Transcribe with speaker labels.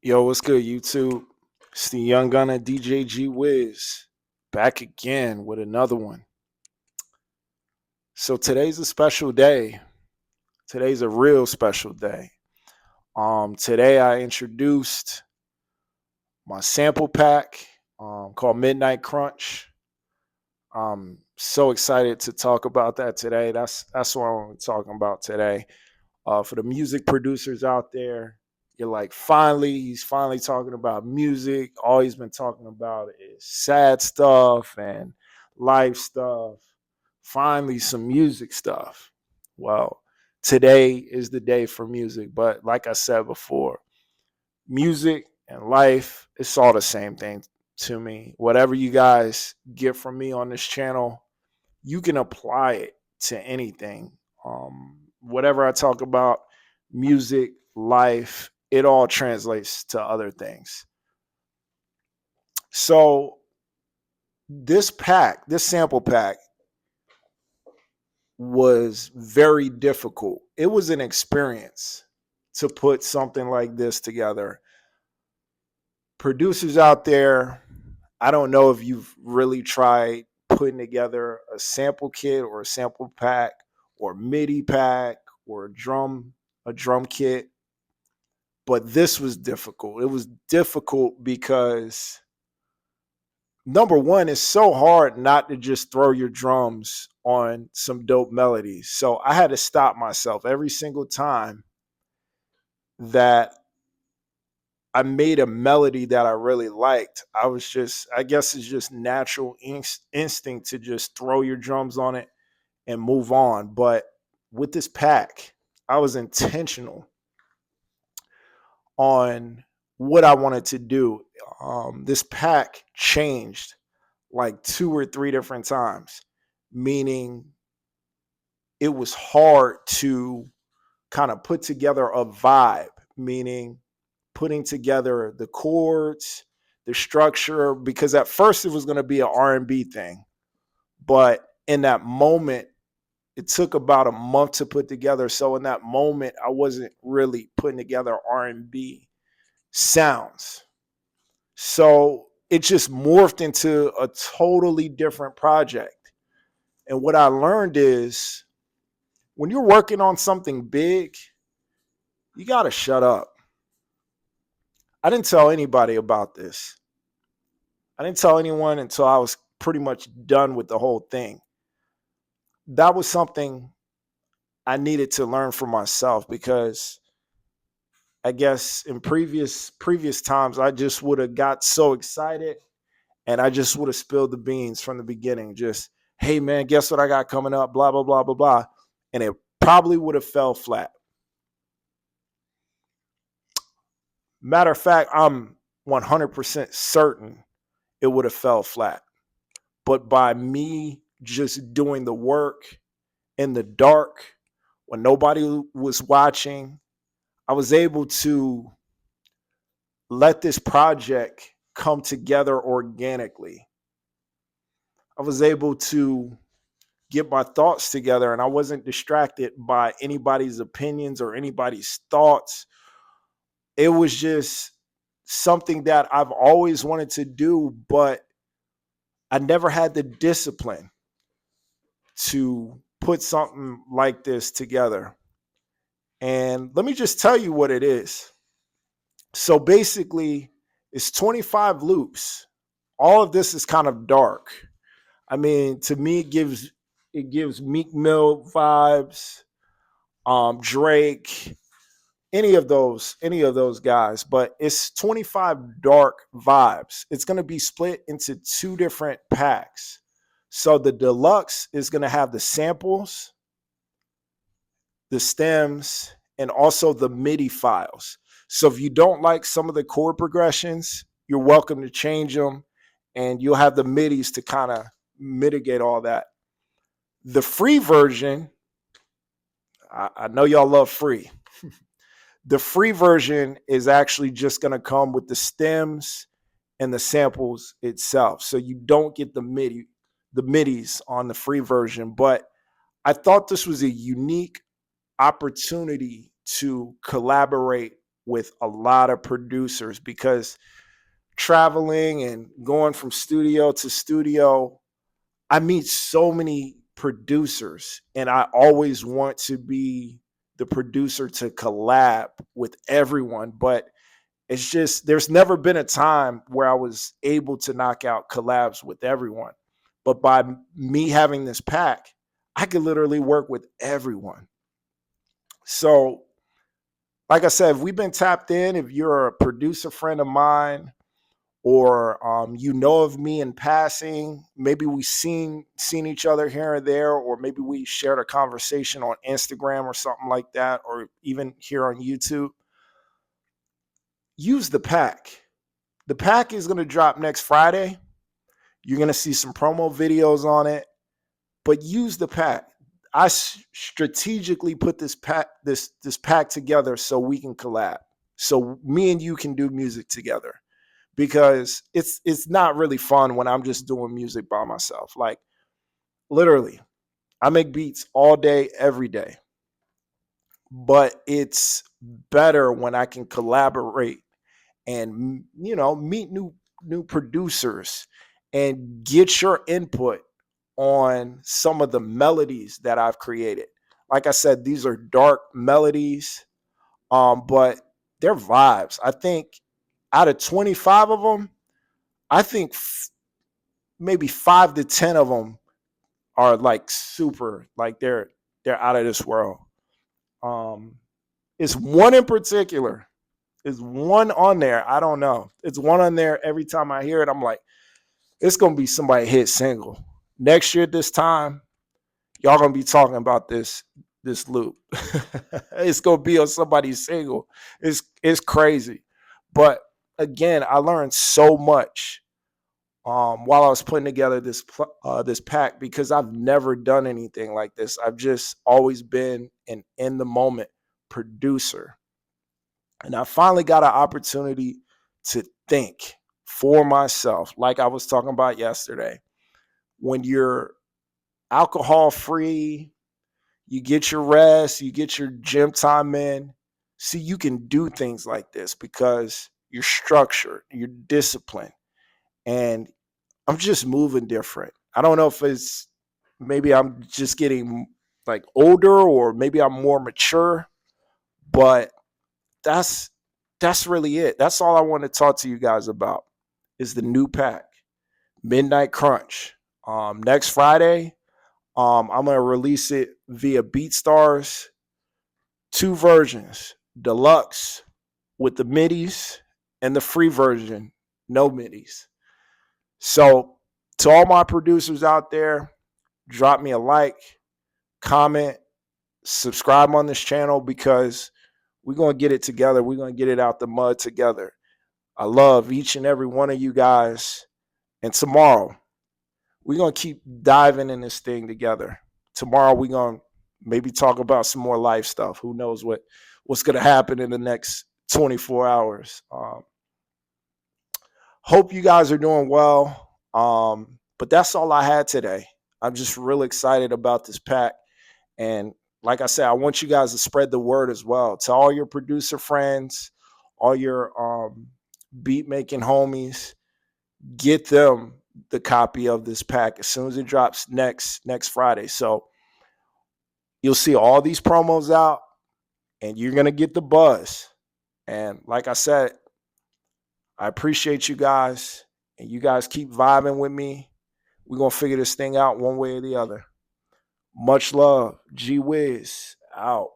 Speaker 1: Yo, what's good, YouTube? It's the Young Gunner DJ G-Wiz back again with another one. So today's a special day. Today's a real special day. Today I introduced my sample pack called Midnight Crunch. I'm so excited to talk about that today. That's what I'm talking about today. For the music producers out there, you're like, he's finally talking about music. All he's been talking about is sad stuff and life stuff. Finally, some music stuff. Well, today is the day for music. But like I said before, music and life, it's all the same thing to me. Whatever you guys get from me on this channel, you can apply it to anything. Whatever I talk about, music, life, it all translates to other things. So this sample pack was very difficult. It was an experience to put something like this together. Producers out there, I don't know if you've really tried putting together a sample kit or a sample pack or MIDI pack or a drum kit, but this was difficult. It was difficult because number one, it's so hard not to just throw your drums on some dope melodies. So I had to stop myself every single time that I made a melody that I really liked. I guess it's just natural instinct to just throw your drums on it and move on. But with this pack, I was intentional on what I wanted to do. This pack changed like 2 or 3 different times, meaning it was hard to kind of put together a vibe, meaning putting together the chords, the structure, because at first it was going to be an R&B thing. But in that moment, it took about a month to put together. So in that moment, I wasn't really putting together R&B sounds. So it just morphed into a totally different project. And what I learned is when you're working on something big, you got to shut up. I didn't tell anybody about this. I didn't tell anyone until I was pretty much done with the whole thing. That was something I needed to learn for myself, because I guess in previous times I just would have got so excited and I just would have spilled the beans from the beginning. Just, hey man, guess what I got coming up, blah blah blah blah blah, and it probably would have fell flat. Matter of fact, I'm 100% certain it would have fell flat. But by me just doing the work in the dark when nobody was watching, I was able to let this project come together organically. I was able to get my thoughts together and I wasn't distracted by anybody's opinions or anybody's thoughts. It was just something that I've always wanted to do, but I never had the discipline to put something like this together. And let me just tell you what it is. So basically, it's 25 loops. All of this is kind of dark. I mean, to me, it gives Meek Mill vibes, Drake, any of those guys. But it's 25 dark vibes. It's going to be split into 2 different packs. So the deluxe is going to have the samples, the stems, and also the MIDI files. So if you don't like some of the chord progressions, you're welcome to change them, and you'll have the MIDIs to kind of mitigate all that. The free version, I know y'all love free. The free version is actually just going to come with the stems and the samples itself. So you don't get the MIDIs on the free version. But I thought this was a unique opportunity to collaborate with a lot of producers because traveling and going from studio to studio, I meet so many producers, and I always want to be the producer to collab with everyone. But it's just, there's never been a time where I was able to knock out collabs with everyone. But by me having this pack, I could literally work with everyone. So, like I said, if we've been tapped in, if you're a producer friend of mine, or you know of me in passing, maybe we seen each other here and there, or maybe we shared a conversation on Instagram or something like that, or even here on YouTube, use the pack. The pack is going to drop next Friday. You're going to see some promo videos on it, but use the pack. I strategically put this pack together so we can collab, so me and you can do music together, because it's not really fun when I'm just doing music by myself. Like, literally, I make beats all day, every day, but it's better when I can collaborate and, meet new producers and get your input on some of the melodies that I've created. Like I said, these are dark melodies, but they're vibes. I think out of 25 of them, I think maybe 5 to 10 of them are like super, like they're out of this world. Um, it's one in particular. Is one on there. I don't know. It's one on there. Every time I hear it, I'm like, it's gonna be somebody hit single. Next year at this time, y'all gonna be talking about this loop. It's gonna be on somebody's single. It's crazy. But again, I learned so much while I was putting together this pack, because I've never done anything like this. I've just always been an in the moment producer, and I finally got an opportunity to think for myself, like I was talking about yesterday. When you're alcohol free, you get your rest, you get your gym time in. See, you can do things like this because you're structured, you're disciplined, and I'm just moving different. I don't know if it's, maybe I'm just getting like older, or maybe I'm more mature, but that's that's really it. That's all I want to talk to you guys about, is the new pack, Midnight Crunch. Next Friday, I'm gonna release it via BeatStars, two versions, Deluxe with the MIDIs, and the free version, no MIDIs. So, to all my producers out there, drop me a like, comment, subscribe on this channel, because we're going to get it together. We're going to get it out the mud together. I love each and every one of you guys. And tomorrow, we're going to keep diving in this thing together. Tomorrow, we're going to maybe talk about some more life stuff. Who knows what's going to happen in the next 24 hours. Hope you guys are doing well. But that's all I had today. I'm just real excited about this pack. And like I said, I want you guys to spread the word as well to all your producer friends, all your beat making homies. Get them the copy of this pack as soon as it drops next Friday. So you'll see all these promos out, and you're gonna get the buzz. And like I said, I appreciate you guys, and you guys keep vibing with me. We're gonna figure this thing out one way or the other. Much love. G-Wiz out.